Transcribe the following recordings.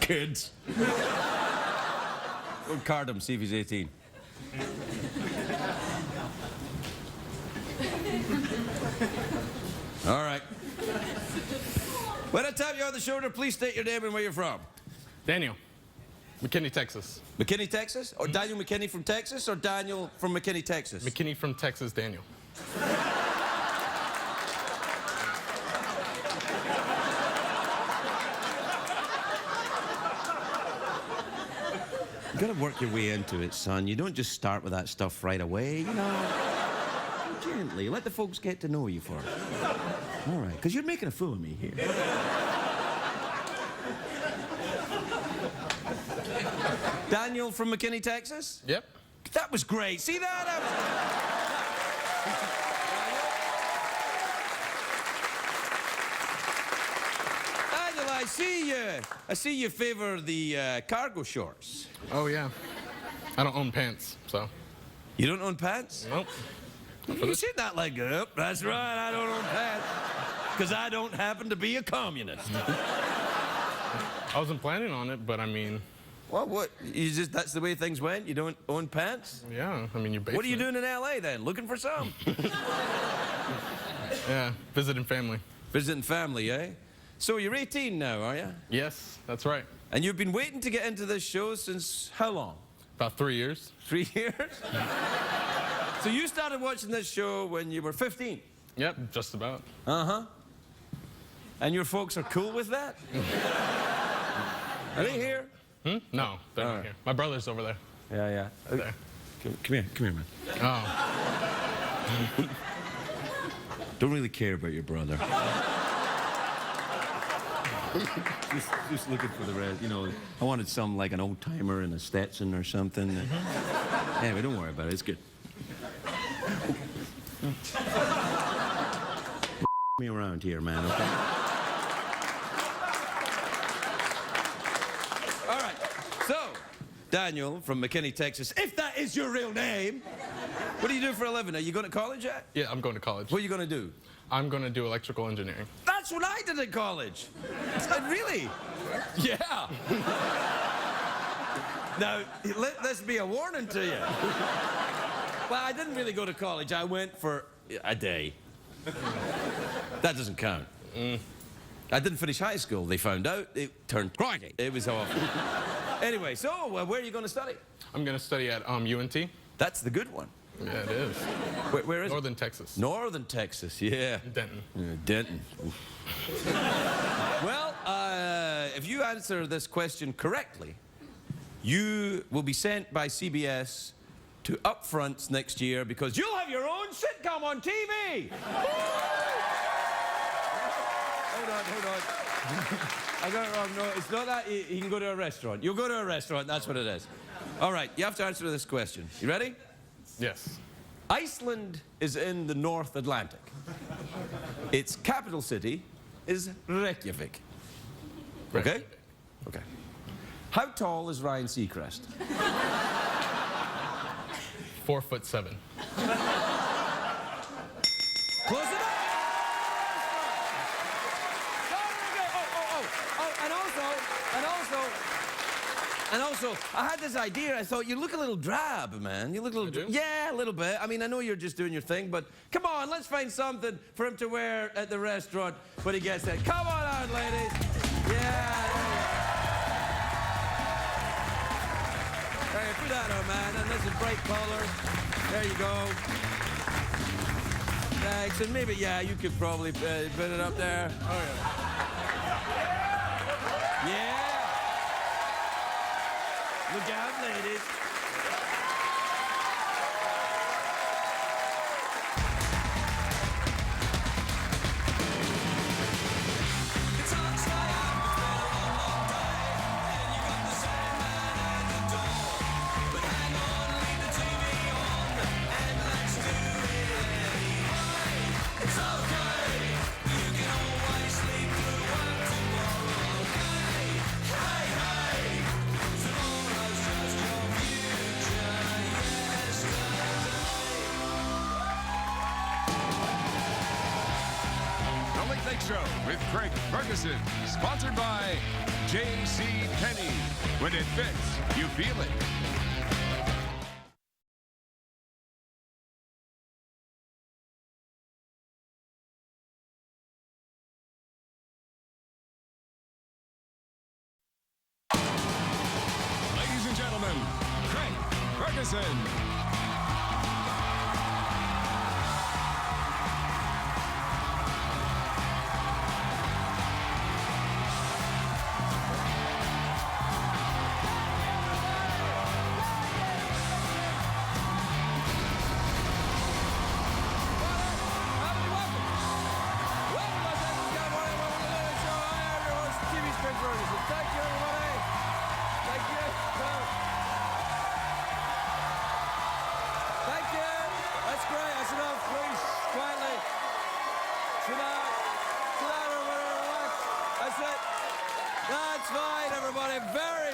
Kids. Go card him, see if he's 18. All right. When I tap you on the shoulder, please state your name and where you're from. Daniel, McKinney, Texas. McKinney, Texas? Or Daniel McKinney from Texas, or Daniel from McKinney, Texas? McKinney from Texas, Daniel. You gotta work your way into it, son. You don't just start with that stuff right away, you know. Gently. Let the folks get to know you first. All right, because you're making a fool of me here. Daniel from McKinney, Texas? Yep. That was great. See that? Daniel, I see you favor the cargo shorts. Oh, yeah. I don't own pants, so. You don't own pants? Nope. You said that like, yep, that's right, I don't own pants. Because I don't happen to be a communist. I wasn't planning on it, but I mean. Well, what? That's the way things went? You don't own pants? Yeah, I mean, you're What are you doing in L.A. then? Looking for some? Yeah, visiting family. Visiting family, eh? So you're 18 now, are you? Yes, that's right. And you've been waiting to get into this show since how long? About 3 years. 3 years? So you started watching this show when you were 15? Yep, just about. Uh-huh. And your folks are cool with that? Are they here? Hmm? No, they're not here. My brother's over there. Yeah, yeah. There. Come here, man. Oh. Don't really care about your brother. just looking for the rest, you know. I wanted some like an old timer and a Stetson or something. Anyway, don't worry about it. It's good. Me around here, man. Okay. All right. So, Daniel from McKinney, Texas. If that is your real name, what do you do for a living? Are you going to college yet? Yeah, I'm going to college. What are you going to do? I'm going to do electrical engineering. That's what I did at college. Really? Yeah. Now, let this be a warning to you. Well, I didn't really go to college. I went for a day. That doesn't count. I didn't finish high school. They found out. It turned crikey. It was awful. Anyway, so where are you going to study? I'm going to study at UNT. That's the good one. Yeah, it is. Where is Northern it? Texas. Northern Texas, yeah. Denton. Denton. Well, if you answer this question correctly, you will be sent by CBS to Upfronts next year because you'll have your own sitcom on TV. Hold on. I got it wrong. No, it's not that. He can go to a restaurant. You'll go to a restaurant. That's what it is. All right, you have to answer this question. You ready? Yes. Iceland is in the North Atlantic. Its capital city is Reykjavik. Okay? Okay. How tall is Ryan Seacrest? 4'7". Close enough! And also, I had this idea. I thought, you look a little drab, man. You look a little... Yeah, a little bit. I mean, I know you're just doing your thing, but come on, let's find something for him to wear at the restaurant when he gets there. Come on out, ladies. Yeah. Hey, put that on, man. And this is bright colors. There you go. Thanks. And maybe, yeah, you could probably put it up there. Oh, yeah. Yeah. Look out, ladies. Show with Craig Ferguson. Sponsored by J.C. Penney. When it fits, you feel it. Ladies and gentlemen, Craig Ferguson.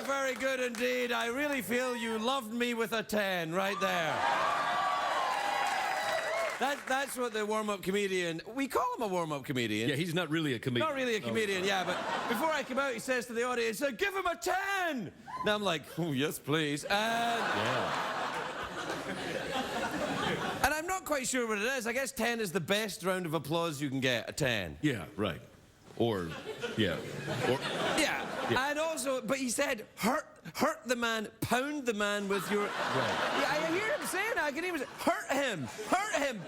Very good indeed. I really feel you loved me with a 10 right there. That's what the warm-up comedian, we call him a warm-up comedian. Yeah, he's not really a comedian. Not really a comedian, yeah, but before I come out, he says to the audience, give him a 10! Now I'm like, oh, yes, please. And I'm not quite sure what it is. I guess 10 is the best round of applause you can get, a 10. Yeah, right. Or, yeah. Or, yeah. And also, but he said, hurt the man, pound the man with your... right. Yeah, I hear him saying that. I can even say, hurt him,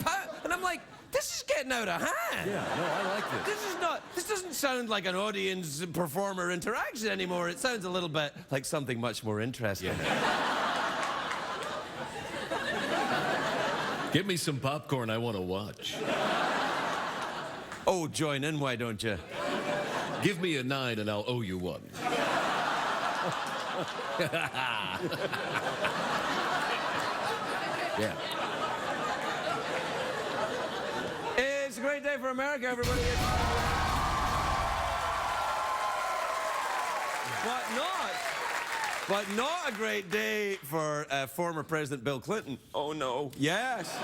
pound. And I'm like, this is getting out of hand. Yeah, no, I like this. This doesn't sound like an audience performer interaction anymore. It sounds a little bit like something much more interesting. Yeah. Get me some popcorn, I want to watch. Oh, join in, why don't you? Give me a 9 and I'll owe you one. Yeah. It's a great day for America, everybody. But not a great day for former President Bill Clinton. Oh, no. Yes.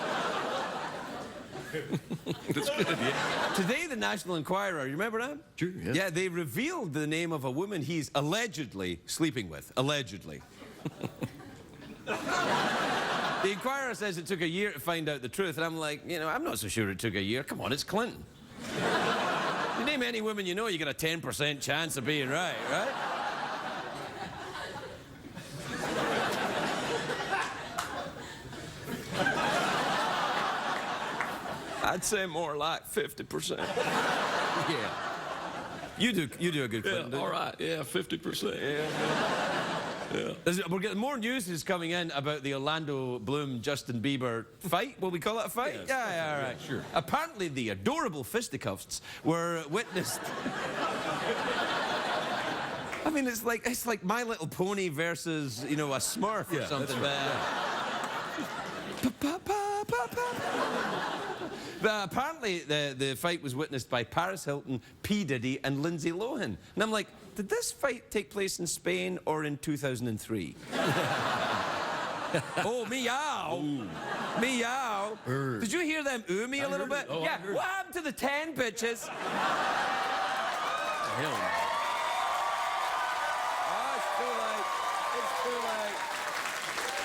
That's good, yeah. Today, the National Enquirer, you remember that? Sure, yeah. Yeah, they revealed the name of a woman he's allegedly sleeping with. Allegedly. The Enquirer says it took a year to find out the truth, and I'm like, I'm not so sure it took a year. Come on, it's Clinton. You name any woman you know, you get a 10% chance of being right, right? I'd say more like 50%. Yeah. You do a good Clinton, don't you? All right, yeah, 50%. Yeah. We're getting more news is coming in about the Orlando Bloom Justin Bieber fight. Will we call it a fight? Yes, Yeah, all right. sure. Apparently, the adorable fisticuffs were witnessed. I mean, it's like My Little Pony versus a Smurf or Yeah, something. that's But apparently, the fight was witnessed by Paris Hilton, P. Diddy, and Lindsay Lohan. And I'm like, did this fight take place in Spain or in 2003? Oh, meow. Ooh. Meow. Heard. Did you hear them ooh me a little bit? Oh, yeah. What happened to the 10 bitches? Hell no. Oh, it's too late. It's too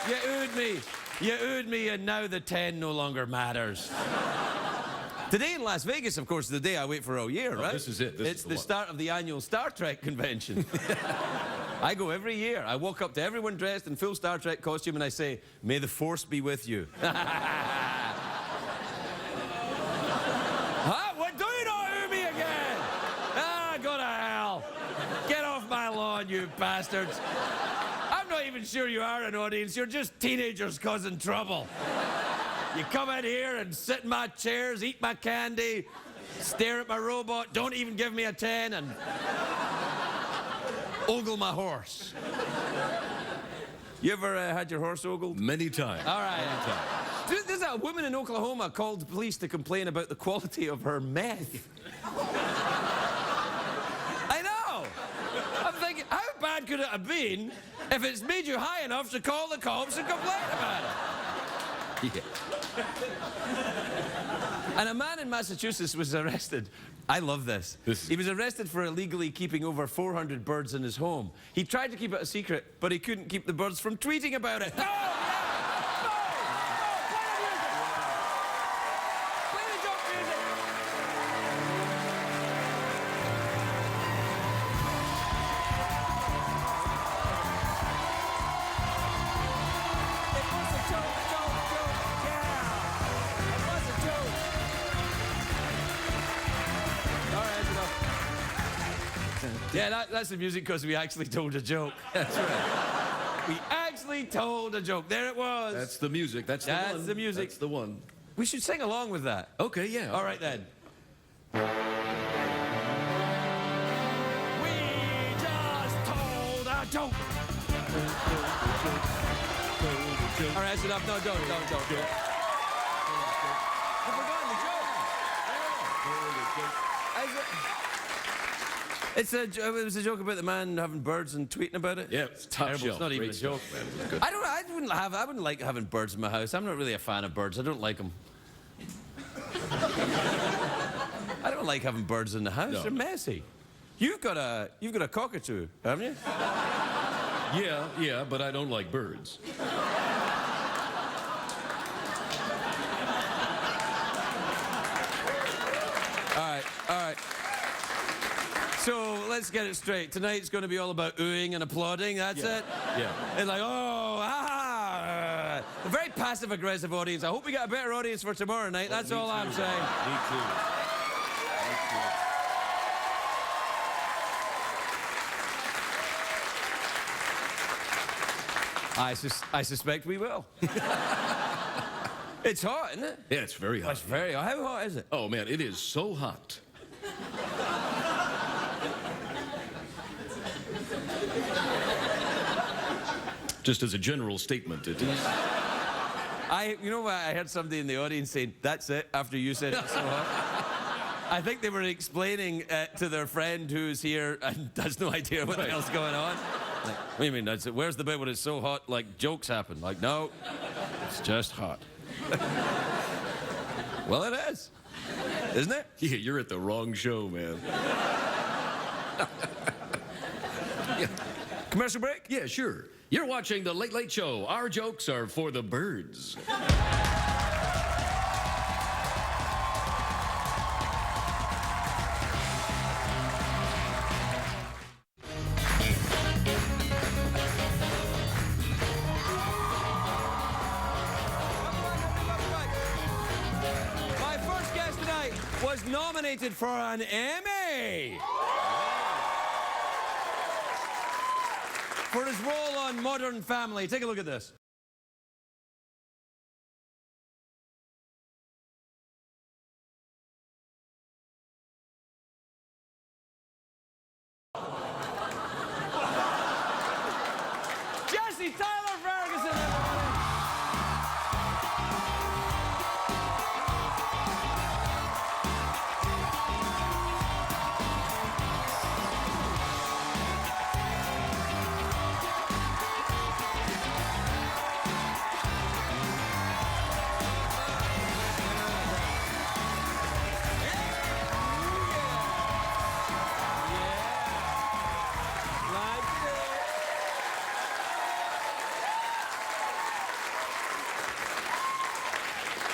late. You oohed me. You oohed me, and now the 10 no longer matters. Today in Las Vegas, of course, is the day I wait for all year, right? This is it. This It's is the the one. start of the annual Star Trek convention. I go every year. I walk up to everyone dressed in full Star Trek costume and I say, "May the Force be with you." Huh? What, do you not ooh me again? Ah, go to hell. Get off my lawn, you bastards. I'm not even sure you are an audience. You're just teenagers causing trouble. You come in here and sit in my chairs, eat my candy, stare at my robot, don't even give me a 10, and ogle my horse. You ever had your horse ogled? Many times. All right. There's a woman in Oklahoma called the police to complain about the quality of her meth. I know. I'm thinking, how bad could it have been if it's made you high enough to call the cops and complain about it? Yeah. And a man in Massachusetts was arrested. I love this. He was arrested for illegally keeping over 400 birds in his home. He tried to keep it a secret, but he couldn't keep the birds from tweeting about it. No! Yeah, that's the music because we actually told a joke. That's right. We actually told a joke. There it was. That's the music. That's the one. That's the music. That's the one. We should sing along with that. Okay, yeah. All right, then. We just told a joke. All right, that's enough. No, don't. I've forgotten the joke. It was a joke about the man having birds and tweeting about it. Yeah, it's top Terrible. shelf. It's not even a Great joke. stuff, man. It was good. I wouldn't like having birds in my house. I'm not really a fan of birds. I don't like them. I don't like having birds in the house. No. They're messy. You've got a cockatoo, haven't you? Yeah, but I don't like birds. All right. So let's get it straight. Tonight's going to be all about oohing and applauding. That's it? Yeah. It's like, oh, ah. A very passive-aggressive audience. I hope we get a better audience for tomorrow night. That's all I'm saying. Me too. I suspect we will. It's hot, isn't it? Yeah, it's very hot. It's very hot. How hot is it? Oh, man, it is so hot. Just as a general statement, it is. You know what? I heard somebody in the audience saying, "That's it," after you said it's so hot. I think they were explaining to their friend who's here and has no idea what the hell's going on. Like, what do you mean? That's it? Where's the bit when it's so hot, like jokes happen? Like, no, it's just hot. Well, it is, isn't it? Yeah, you're at the wrong show, man. Commercial break? Yeah, sure. You're watching The Late Late Show. Our jokes are for the birds. My first guest tonight was nominated for an Emmy for his role on Modern Family. Take a look at this. Jesse Tyler Ferguson, everybody.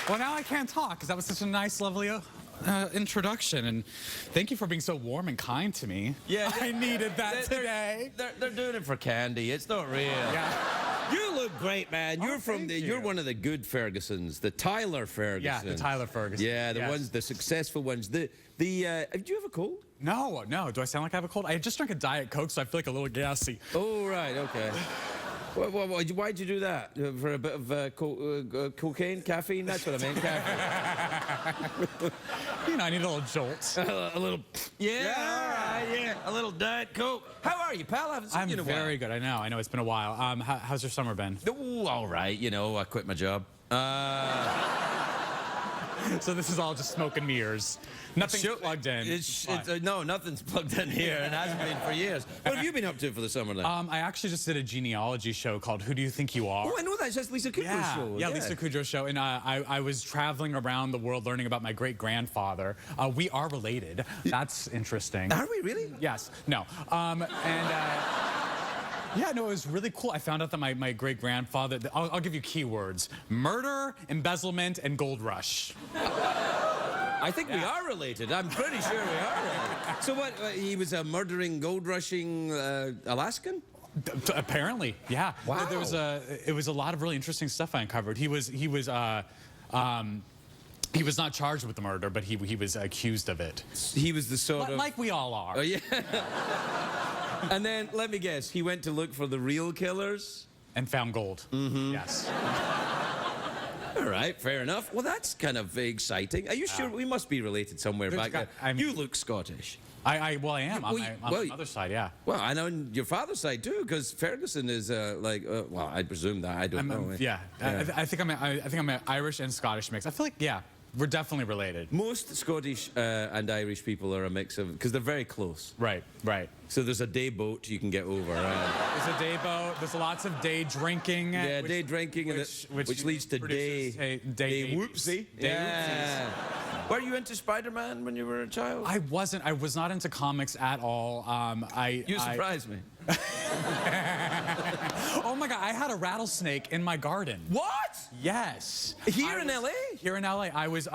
Well, now I can't talk because that was such a nice, lovely introduction. And thank you for being so warm and kind to me. Yeah, I needed that today. They're doing it for candy. It's not real. Yeah. You look great, man. You're you're one of the good Fergusons, the Tyler Ferguson. Yeah, the Tyler Ferguson. Yeah, the Yes. ones, the successful ones. Do you have a cold? No. Do I sound like I have a cold? I just drank a Diet Coke, so I feel like a little gassy. Oh, right, okay. Why'd you do that? For a bit of cocaine, caffeine? That's what I meant, caffeine. You know, I need a little jolt. A little, yeah, a little Diet Coke. How are you, pal? I haven't seen I'm you in a while. very good. I know it's been a while. How's your summer been? Oh, all right, I quit my job. So this is all just smoke and mirrors. Nothing's plugged in. No, nothing's plugged in here, and hasn't been for years. What have you been up to for the summer then? I actually just did a genealogy show called Who Do You Think You Are? Oh, I know that. It's just Lisa Kudrow's show. Yeah, Lisa Kudrow's show. And I was traveling around the world learning about my great-grandfather. We are related. That's interesting. Are we really? Yes. No. Yeah, no, it was really cool. I found out that my great-grandfather, I'll give you keywords: murder, embezzlement, and gold rush. I think we are related. I'm pretty sure we are related. So what, he was a murdering, gold-rushing Alaskan? Apparently, yeah. Wow. It was a lot of really interesting stuff I uncovered. He was not charged with the murder, but he was accused of it. He was the sort of... Like we all are. Oh, yeah. And then, let me guess, he went to look for the real killers? And found gold. Mm-hmm. Yes. All right, fair enough. Well, that's kind of exciting. Are you sure? We must be related somewhere back there. I mean, you look Scottish. Well, I am. On my mother's side, yeah. Well, I know on your father's side, too, because Ferguson is well, I presume that. I don't know. Yeah. I think I'm an Irish and Scottish mix. I feel like, yeah, we're definitely related. Most Scottish and Irish people are a mix of... Because they're very close. Right, right. So there's a day boat you can get over, right? There's a day boat. There's lots of day drinking. Yeah, day drinking, which leads to day whoopsie. Day whoopsies. Were you into Spider-Man when you were a child? I wasn't. I was not into comics at all. You surprised me. Oh my God! I had a rattlesnake in my garden. What? Yes. Here in LA? Here in LA, I was.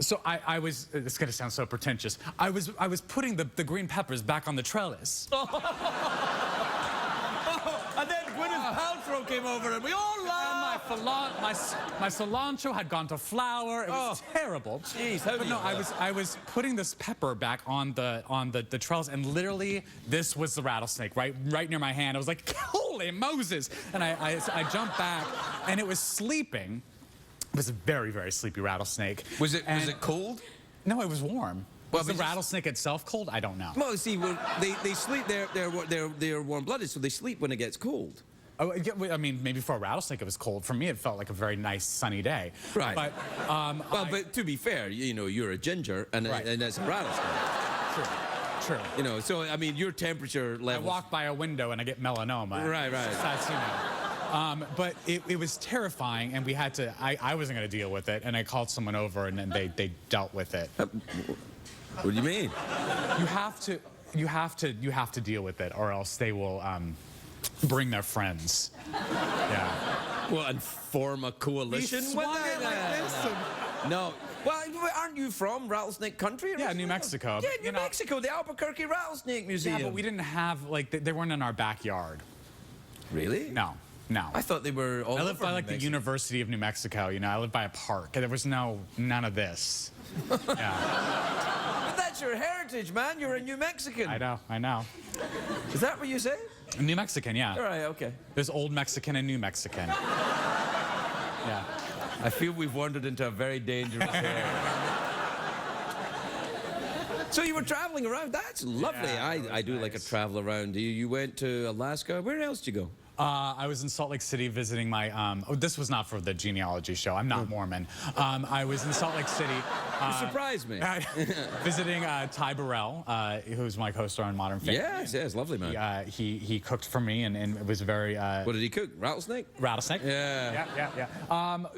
So I was. It's gonna sound so pretentious. I was putting the green peppers back on the trellis. And then Gwyneth Paltrow came over and we all laughed. My cilantro had gone to flour. It was terrible. Jeez, how but no, I was putting this pepper back on the trellis, and literally this was the rattlesnake right near my hand. I was like, holy Moses! And I jumped back, and it was sleeping. It was a very, very sleepy rattlesnake. Was it cold? No, it was warm. Well, was the rattlesnake itself cold? I don't know. Well, see, they sleep. They're warm-blooded, so they sleep when it gets cold. Oh, yeah, I mean, maybe for a rattlesnake it was cold. For me, it felt like a very nice sunny day. Right. But but to be fair, you know, you're a ginger, and that's a rattlesnake. True. You know, so I mean, your temperature level. I walk by a window and I get melanoma. Right. That's, you know. But it was terrifying, and we had to. I wasn't going to deal with it, and I called someone over, and then they dealt with it. What do you mean? You have to deal with it, or else they will bring their friends. Yeah. Well, and form a coalition. He swung it like this. No. Well, aren't you from Rattlesnake Country? Yeah, New Mexico. Yeah, New Mexico, the Albuquerque Rattlesnake Museum. Yeah, but we didn't have, like, they weren't in our backyard. Really? No. I thought they were all I lived over by, like, the University of New Mexico, you know. I lived by a park, and there was none of this. Yeah. But that's your heritage, man. You're a New Mexican. I know. Is that what you say? New Mexican, yeah. All right, okay. There's Old Mexican and New Mexican. Yeah. I feel we've wandered into a very dangerous area. So you were traveling around. That's lovely. Yeah, I do like a travel around. You went to Alaska. Where else did you go? I was in Salt Lake City visiting my, this was not for the genealogy show. I'm not Mormon. I was in Salt Lake City. You surprised me. Visiting Ty Burrell, who's my co-star on Modern Family. Yes, lovely man. He cooked for me, and it was very... What did he cook? Rattlesnake? Rattlesnake? Yeah. Yeah.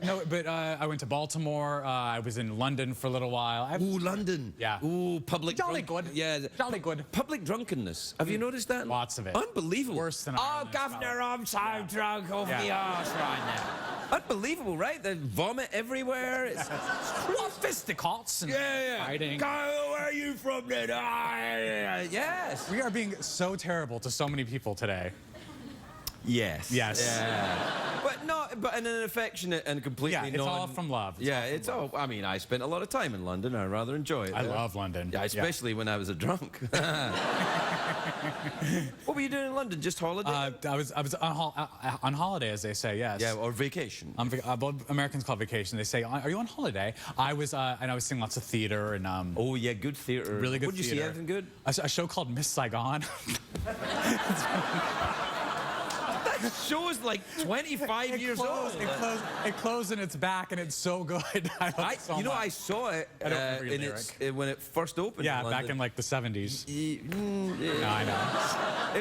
No, but I went to Baltimore. I was in London for a little while. Ooh, London. Yeah. Ooh, public... Jolly good. Yeah. Jolly good. Public drunkenness. Have you noticed that? Lots of it. Unbelievable. Worse than Oh, Governor, I'm so drunk off the arse right now. Unbelievable, right? They vomit everywhere. It's fisticuffs and fighting. Where are you from then? Yes. We are being so terrible to so many people today. Yes. Yeah. But in an affectionate and completely it's all from love. It's all. I mean, I spent a lot of time in London. I rather enjoy it. I love London. Yeah, especially when I was a drunk. What were you doing in London? Just holiday? I was on holiday, as they say. Yes. Yeah, or vacation. Well, Americans call it vacation. They say, "Are you on holiday?" I was, and I was seeing lots of theater and. Oh yeah, good theater. Really good. What did you see? Anything good? A show called Miss Saigon. show's like 25 years old. It closed and it's back and it's so good. I love it so You know, much. I saw it I don't remember your when it first opened. Yeah, in back London. in like the 70s. Yeah. No, I know.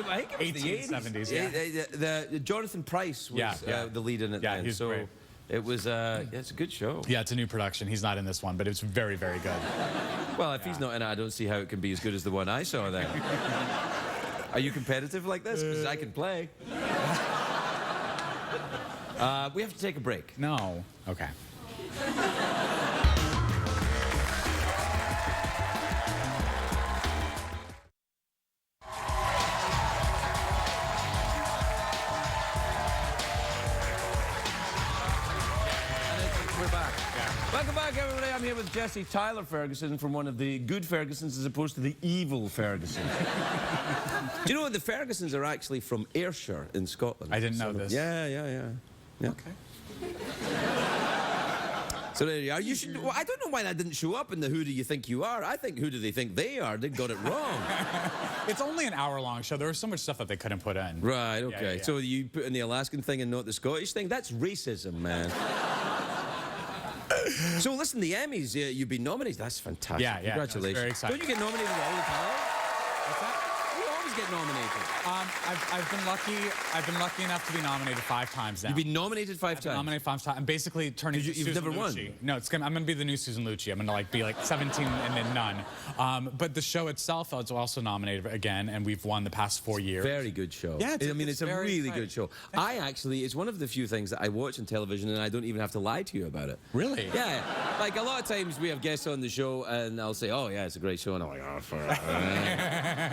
I think it was the 1870s, 80s. yeah. The Jonathan Price was Yeah. the lead in it. Yeah, then. he's so great. it was. It's a good show. Yeah, it's a new production. He's not in this one, but it's very, very good. Well, if he's not in it, I don't see how it can be as good as the one I saw then. Are you competitive like this? Because I can play. We have to take a break. No. Okay. We're back. Welcome back, everybody. I'm here with Jesse Tyler Ferguson from one of the good Fergusons as opposed to the evil Fergusons. Do you know the Fergusons are actually from Ayrshire in Scotland? I didn't know this. Yeah. Okay. So there you are. You should. Well, I don't know why that didn't show up in the Who Do You Think You Are? I think Who Do They Think They Are? They got it wrong. It's only an hour-long show. There was so much stuff that they couldn't put in. Right, okay. yeah. So you put in the Alaskan thing and not the Scottish thing? That's racism, man. So listen, the Emmys, you've been nominated. That's fantastic. Yeah, yeah. Congratulations. No, it's very exciting. Don't you get nominated all the time? What's that? You always get nominated. I've been lucky enough to be nominated 5 times now. You've been nominated 5 times. Nominated 5 times. I'm basically turning to You've Susan never won? Lucci. No, I'm gonna be the new Susan Lucci. I'm gonna be like 17 and then none. But the show itself, I was also nominated again, and we've won the past 4 years. Very good show. Yeah, it's a very really exciting. good show. It's one of the few things that I watch on television and I don't even have to lie to you about it. Really? Yeah. Like a lot of times we have guests on the show and I'll say, oh yeah, it's a great show. And I'm like, oh,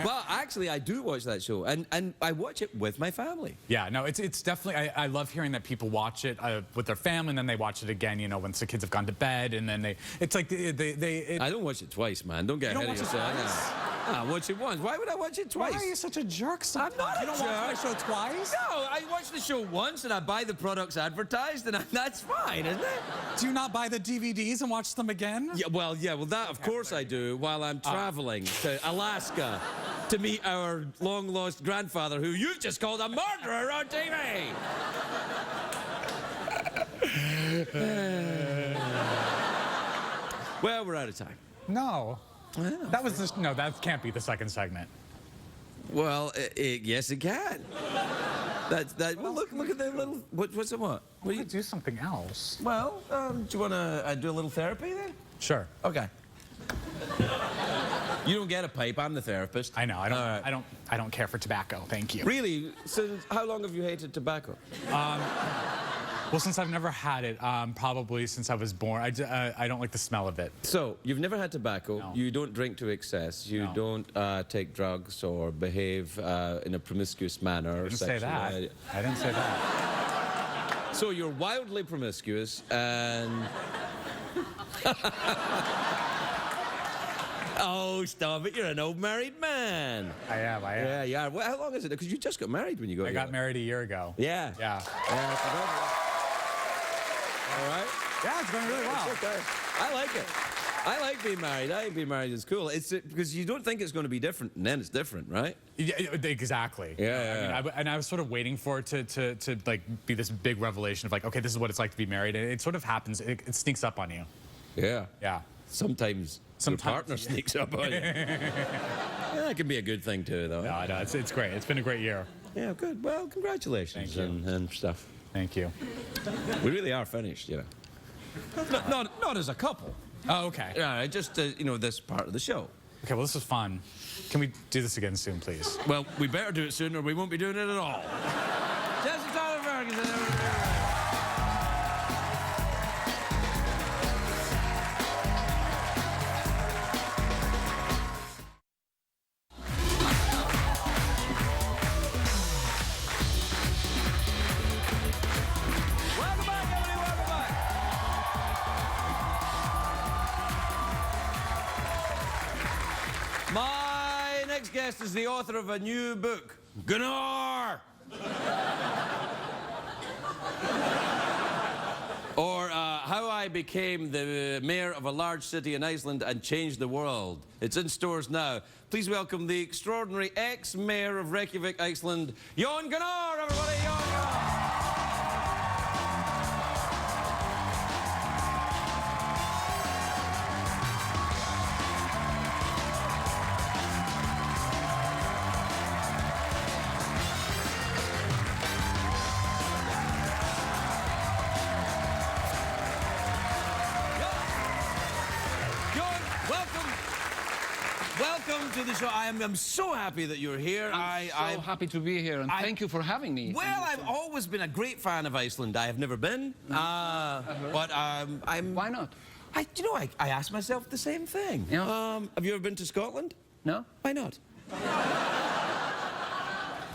But actually I do watch that show and I watch it with my family. Yeah, no, it's definitely. I love hearing that people watch it with their family, and then they watch it again. You know, once the kids have gone to bed, and then it's like I don't watch it twice, man. Don't get You ahead don't of watch it yourself. I watch it once. Why would I watch it twice? Why are you such a jerk? Sometimes? I'm not a You don't jerk. watch my show twice? No, I watch the show once and I buy the products advertised, and that's fine, isn't it? Do you not buy the DVDs and watch them again? Yeah, well, that of course I do while I'm traveling to Alaska to meet our long-lost grandfather who you've just called a murderer on TV. Well, we're out of time. No. That was no. That can't be the second segment. Well, yes, it can. That. Well, look at the little. What's it? What? We could do something else. Well, do you want to do a little therapy then? Sure. Okay. You don't get a pipe. I'm the therapist. I know. I don't. All right. I don't care for tobacco. Thank you. Really? Since how long have you hated tobacco? Well, since I've never had it, probably since I was born. I don't like the smell of it. So you've never had tobacco. No. You don't drink to excess. You No. don't take drugs or behave in a promiscuous manner. I didn't say that. I didn't say that. So you're wildly promiscuous and. Oh, stop it! You're an old married man. I am. Yeah. Well, how long is it? Because you just got married when you got. I got married a year ago. Yeah. Yeah. All right. Yeah, it's going really well. It's okay. I like it. I like being married. I think being married is cool. It's because you don't think it's going to be different, and then it's different, right? Yeah, exactly. Yeah. I mean, I was sort of waiting for it to like be this big revelation of like, okay, this is what it's like to be married, and it sort of happens. It sneaks up on you. Yeah. Yeah. Sometimes your partner yeah. sneaks up on you. Yeah, that can be a good thing too, though. No, it's great. It's been a great year. Yeah, good. Well, congratulations and stuff. Thank you. We really are finished, you know. Not as a couple. Oh, okay. Yeah, just this part of the show. Okay, well, this was fun. Can we do this again soon, please? Well, we better do it soon, or we won't be doing it at all. Jesse Tyler Ferguson. Welcome back, everybody. Welcome back. My next guest is the author of a new book, Gunnar! Or How I Became the Mayor of a Large City in Iceland and Changed the World. It's in stores now. Please welcome the extraordinary ex-mayor of Reykjavik, Iceland, Jon Gunnar, everybody, Jon Gunnar! welcome to the show. I'm so happy that you're here. I'm so happy to be here, and thank you for having me. Well, I've always been a great fan of Iceland. I have never been, but I'm. Why not? You know, I ask myself the same thing. Yeah. Have you ever been to Scotland? No? Why not?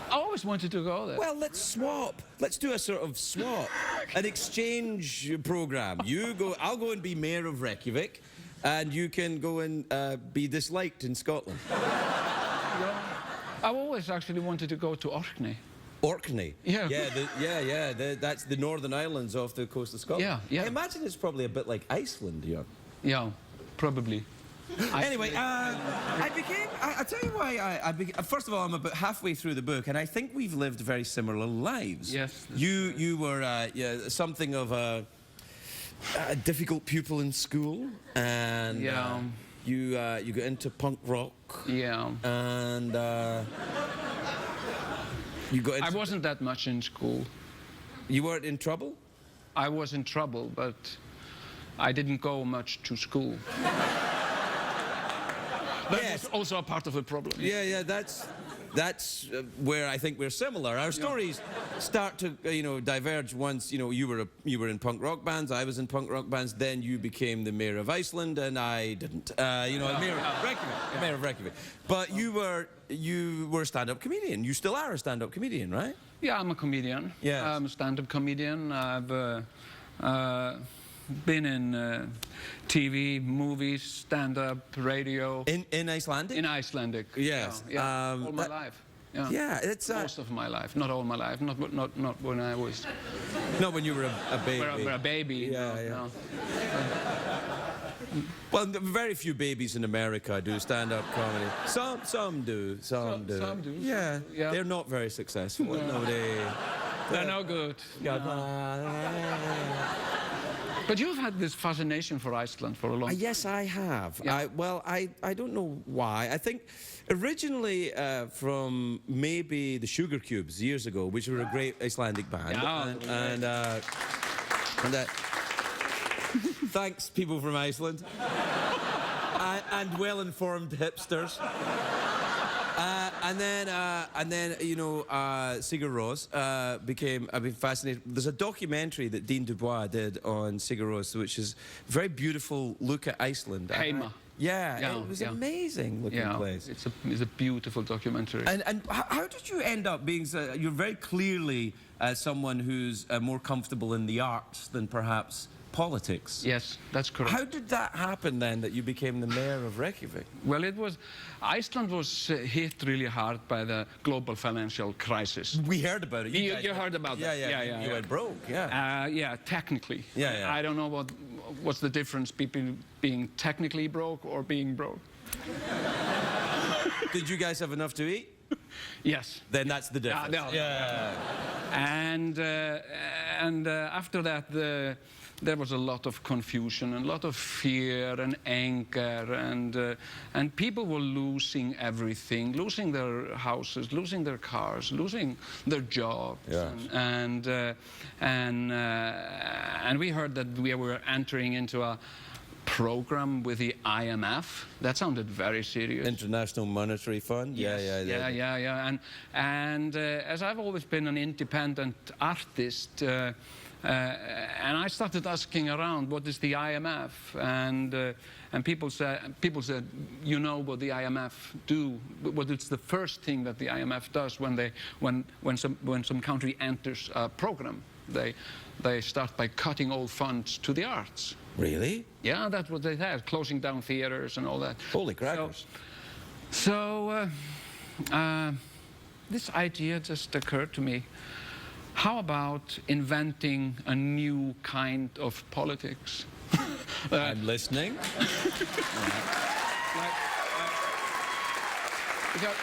I always wanted to go there. Well, let's swap. Let's do a sort of swap, an exchange program. You go, I'll go and be mayor of Reykjavik, and you can go and be disliked in Scotland. I've always actually wanted to go to Orkney. Orkney. Yeah. That's the Northern Islands off the coast of Scotland. Yeah, yeah. I imagine it's probably a bit like Iceland, yeah. Yeah, probably. Anyway, I tell you why first of all, I'm about halfway through the book, and I think we've lived very similar lives. Yes. You were something of a difficult pupil in school, and Yeah. you got into punk rock. Yeah. And you got into, I wasn't that much in school. You weren't in trouble? I was in trouble, but I didn't go much to school. That's also a part of the problem. Yeah, that's where I think we're similar. Our stories start to, diverge once, you were in punk rock bands, I was in punk rock bands, then you became the mayor of Iceland, and I didn't. Mayor of Reykjavik. Mayor of Reykjavik. But you were a stand-up comedian. You still are a stand-up comedian, right? Yeah, I'm a comedian. Yes. I'm a stand-up comedian. I've been in TV, movies, stand-up, radio. In Icelandic? In Icelandic. Yes. Yeah. All my life. Yeah. Yeah, it's most of my life, not all my life, not when I was. Not when you were a baby. When a baby. Yeah, no, yeah. no. Well, very few babies in America do stand-up comedy. Some do. Some do. Some do. Yeah. Yeah. They're not very successful. No. They're no good. But you've had this fascination for Iceland for a long time. Yes, I have. Yeah. I don't know why. I think originally from maybe the Sugar Cubes years ago, which were a great Icelandic band. Yeah. Thanks, people from Iceland. and well-informed hipsters. And then Sigur Rós I've been fascinated. There's a documentary that Dean Dubois did on Sigur Rós, which is a very beautiful look at Iceland. Heima. Yeah, it was amazing looking place. It's a beautiful documentary. And how did you end up being you're very clearly someone who's more comfortable in the arts than perhaps politics. Yes, that's correct. How did that happen then, that you became the mayor of Reykjavik? Well, Iceland was hit really hard by the global financial crisis. We heard about it. You heard about that? Yeah. You went broke, yeah. Yeah, technically. Yeah. I don't know what's the difference between being technically broke or being broke. Did you guys have enough to eat? Yes. Then that's the difference. Yeah. And after that, there was a lot of confusion and a lot of fear and anger, and people were losing everything, losing their houses, losing their cars, losing their jobs. Yeah. And we heard that we were entering into a program with the IMF. That sounded very serious. International Monetary Fund? Yes. Yeah. And as I've always been an independent artist, and I started asking around, what is the IMF? And people said, you know what the IMF do? What it's the first thing that the IMF does when some country enters a program. They start by cutting all funds to the arts. Really? Yeah, that's what they had, closing down theaters and all that. Holy crackers. So this idea just occurred to me. How about inventing a new kind of politics? I'm listening. Because,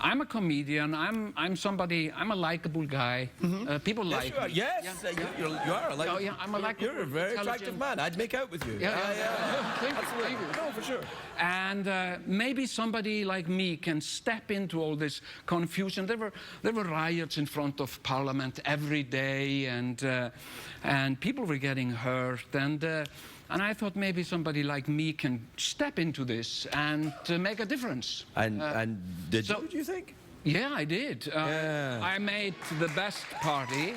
I'm a comedian. I'm somebody. I'm a likable guy. People like me. Yes, you are. I'm a likable, you're a very attractive man. I'd make out with you. Yeah. Thank you. No, for sure. And maybe somebody like me can step into all this confusion. There were riots in front of Parliament every day, and people were getting hurt. And and I thought maybe somebody like me can step into this and make a difference. And did so- you, do you think? Yeah, I did. Yeah. I made the best party.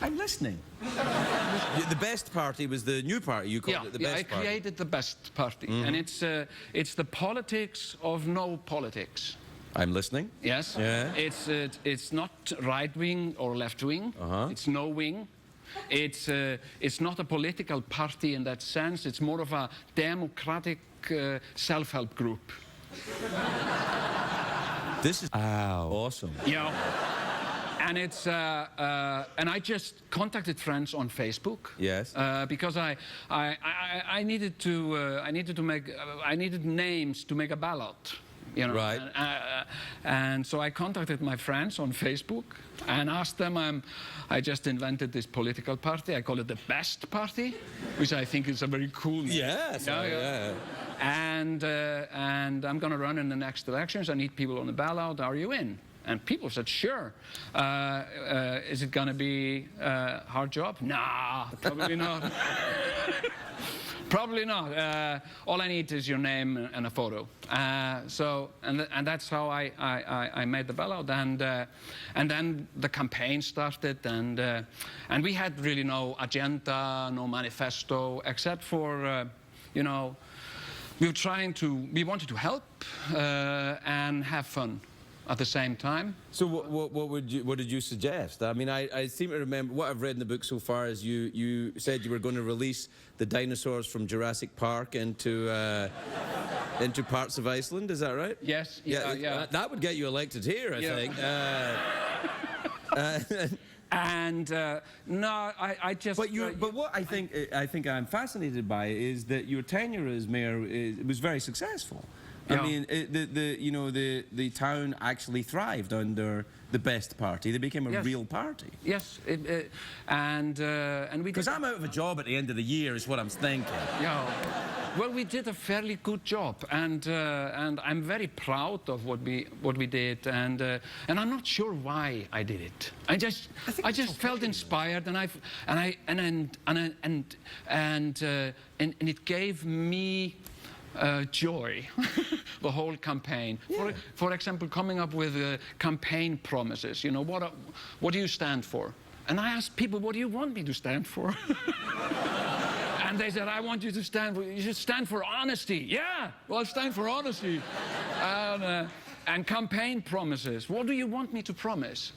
I'm listening. The best party was the new party. You called it the best I party. created the best party, and it's the politics of no politics. I'm listening. Yes. Yeah. It's not right wing or left wing. It's no wing. It's not a political party in that sense. It's more of a democratic self-help group. This is awesome. Yeah. And it's and I just contacted friends on Facebook. Yes. Because I needed names to make a ballot. You know. Right. And so I contacted my friends on Facebook and asked them. I just invented this political party. I call it the Best Party, which I think is a very cool name. Yes. Yeah. And I'm going to run in the next elections. I need people on the ballot. Are you in? And people said, sure. Is it going to be a hard job? Nah, probably not. Probably not. All I need is your name and a photo. And that's how I made the ballot. And then the campaign started, and we had really no agenda, no manifesto, except for, you know, we wanted to help and have fun at the same time. So what did you suggest? I mean, I seem to remember what I've read in the book so far is you said you were going to release the dinosaurs from Jurassic Park into parts of Iceland. Is that right? Yes. Yeah. That would get you elected here, I think. And no, I just. But what I think I'm fascinated by is that your tenure as mayor was very successful. Yeah. I mean, the town actually thrived under the Best Party. They became a real party. Yes, and we. Because I'm out of a job at the end of the year, is what I'm thinking. Yeah. Well, we did a fairly good job, and I'm very proud of what we did, and I'm not sure why I did it. I just felt inspired, and it gave me joy, the whole campaign. Yeah. For example, coming up with campaign promises. You know, what do you stand for? And I asked people, what do you want me to stand for? And they said, I want you to stand for, you should stand for honesty. Yeah, well, I'll stand for honesty. And campaign promises. What do you want me to promise?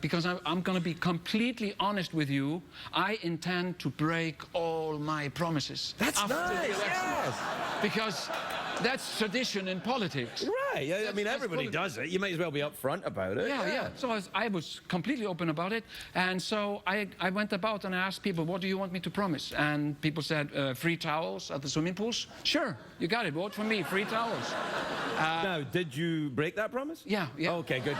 Because I'm going to be completely honest with you. I intend to break all my promises. That's nice, yes. Because that's tradition in politics. Right, I mean, everybody does it. You might as well be upfront about it. Yeah. So I was completely open about it. And so I went about and I asked people, what do you want me to promise? And people said, free towels at the swimming pools. Sure, you got it. Vote for me, free towels. Now, did you break that promise? Yeah. Okay, good.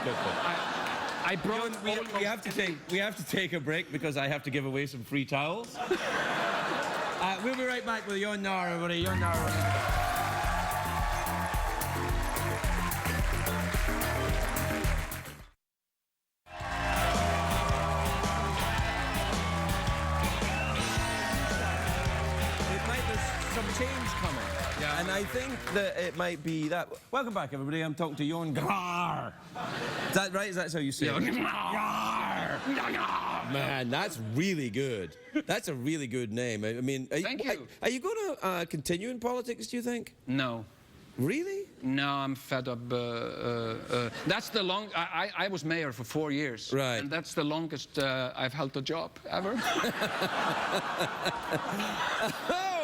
I broke. We have to take a break because I have to give away some free towels. We'll be right back with Jon Nahr, everybody. Jon Nahr. Some change coming. Yeah. And I think that it might be that. Welcome back, everybody. I'm talking to Jon Nahr. Is that right? Is that how you say it? Man, that's really good. That's a really good name. I mean, Thank you. Are you going to continue in politics, do you think? No. Really? No, I'm fed up. That's the long. I was mayor for 4 years. Right. And that's the longest I've held a job ever.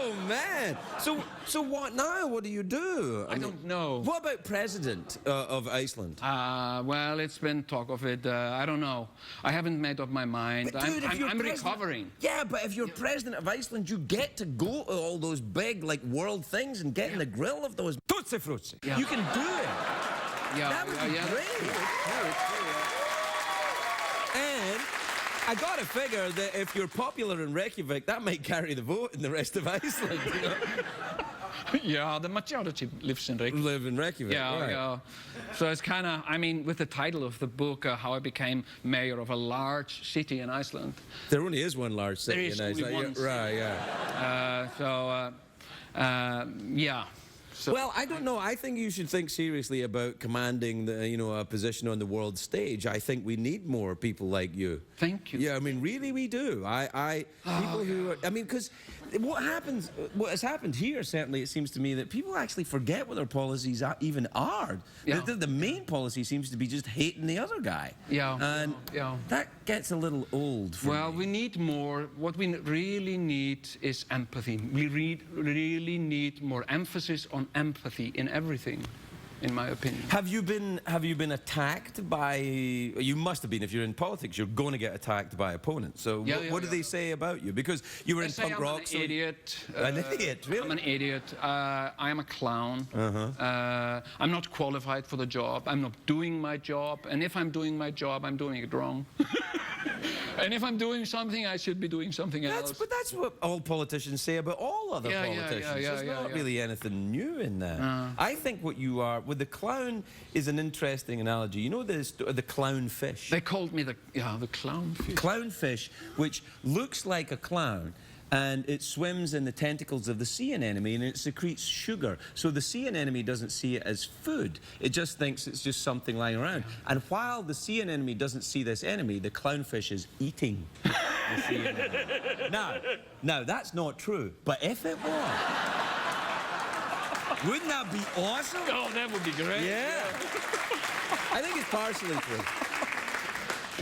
Oh man! So what now? What do you do? I don't know. What about president of Iceland? Well, it's been talk of it. I don't know. I haven't made up my mind. But dude, I'm recovering. Yeah, but if you're president of Iceland, you get to go to all those big like world things and get in the grill of those Tutsi Frutti. Yeah. You can do it. Yeah, That would be great. And I gotta figure that if you're popular in Reykjavik, that might carry the vote in the rest of Iceland. You know? Yeah, the majority lives in Reykjavik. Live in Reykjavik. Yeah, right. yeah. So it's kind of, I mean, with the title of the book, How I Became Mayor of a Large City in Iceland. There only is one large city There is in only Iceland. one Right, yeah. Yeah. So Well, I don't know. I think you should think seriously about commanding a position on the world stage. I think we need more people like you. Thank you. Yeah, I mean, really, we do. People who are, I mean, because what has happened here, certainly, it seems to me that people actually forget what their policies even are. Yeah. The main policy seems to be just hating the other guy. Yeah. And Yeah. that gets a little old for Well, me. we need more. What we really need is empathy. We really need more emphasis on empathy in everything, in my opinion. Have you been attacked by? You must have been. If you're in politics, you're going to get attacked by opponents. So what do they say about you? Because you were They in say punk I'm rock. an so- idiot. An idiot, really? I'm an idiot. I am a clown. I'm not qualified for the job. I'm not doing my job. And if I'm doing my job, I'm doing it wrong. And if I'm doing something, I should be doing something else. But that's what all politicians say about all other Yeah, yeah, politicians. yeah, There's yeah, not yeah. really anything new in that. I think what you are with the clown is an interesting analogy. You know the clownfish. They called me the clownfish. Clownfish, which looks like a clown, and it swims in the tentacles of the sea anemone, and it secretes sugar. So the sea anemone doesn't see it as food. It just thinks it's just something lying around. And while the sea anemone doesn't see this enemy, the clownfish is eating the sea anemone. Now, that's not true. But if it was, wouldn't that be awesome? Oh, that would be great. Yeah. I think it's partially true.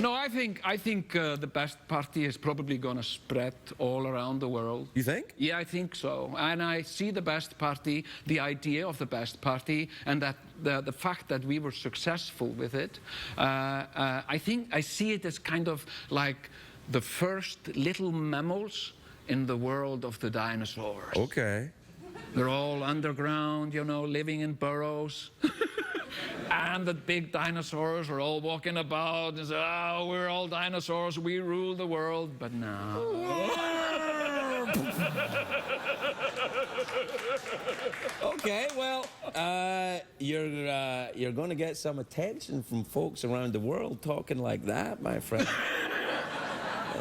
No, I think the best party is probably going to spread all around the world. You think? Yeah, I think so. And I see the best party, the idea of the best party, and that the fact that we were successful with it. I think I see it as kind of like the first little mammals in the world of the dinosaurs. Okay. They're all underground, you know, living in burrows. And the big dinosaurs are all walking about and say, oh, we're all dinosaurs, we rule the world. But no. Okay, well, you're going to get some attention from folks around the world talking like that, my friend.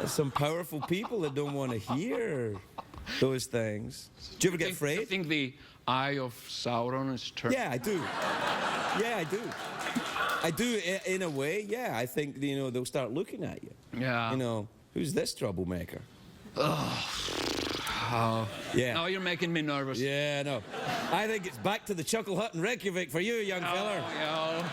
Some powerful people that don't want to hear those things. Do you ever get I afraid? think the eye of Sauron is turned. Yeah, I do. Yeah, I do. I do, in a way, yeah. I think, they'll start looking at you. Yeah. Who's this troublemaker? Oh. Yeah. Now you're making me nervous. Yeah, no. I think it's back to the Chuckle Hut in Reykjavik for you, young feller. Yeah.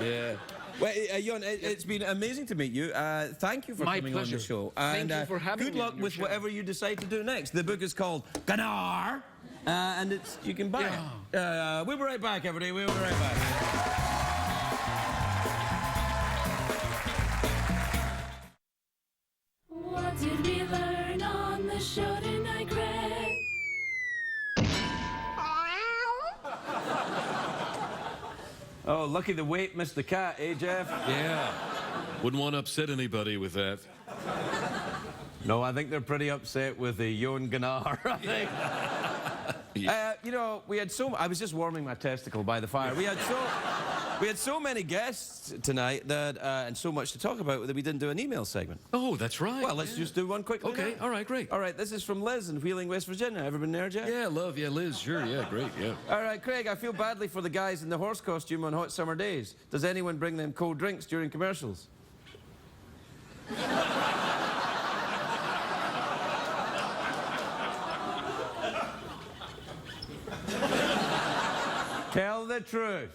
Yeah. Well, Jon, it's been amazing to meet you. Thank you for My coming pleasure. on the show. Thank you for having good me luck on your with show. whatever you decide to do next. The book is called Gunnar, and you can buy it. We'll be right back, everybody. We'll be right back. What did we learn on the show tonight, Greg? Oh, lucky the weight missed the cat, eh, Jeff? Yeah. Wouldn't want to upset anybody with that. No, I think they're pretty upset with the Jon Gunnar, I think. We had I was just warming my testicle by the fire. We had so many guests tonight that and so much to talk about that we didn't do an email segment. Oh, that's right. Well, let's just do one quickly. Okay, now. all right, great. All right, this is from Liz in Wheeling, West Virginia. Ever been there, Jeff? Yeah, Liz, sure, yeah, great, yeah. All right, Craig, I feel badly for the guys in the horse costume on hot summer days. Does anyone bring them cold drinks during commercials? Tell the truth.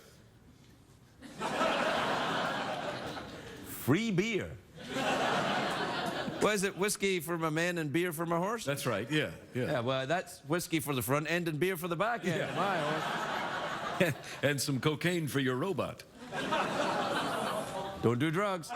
Free beer. What is it? Whiskey for my men and beer for my horse? That's right, yeah. Yeah, well, that's whiskey for the front end and beer for the back end. Yeah. My horse. And some cocaine for your robot. Don't do drugs.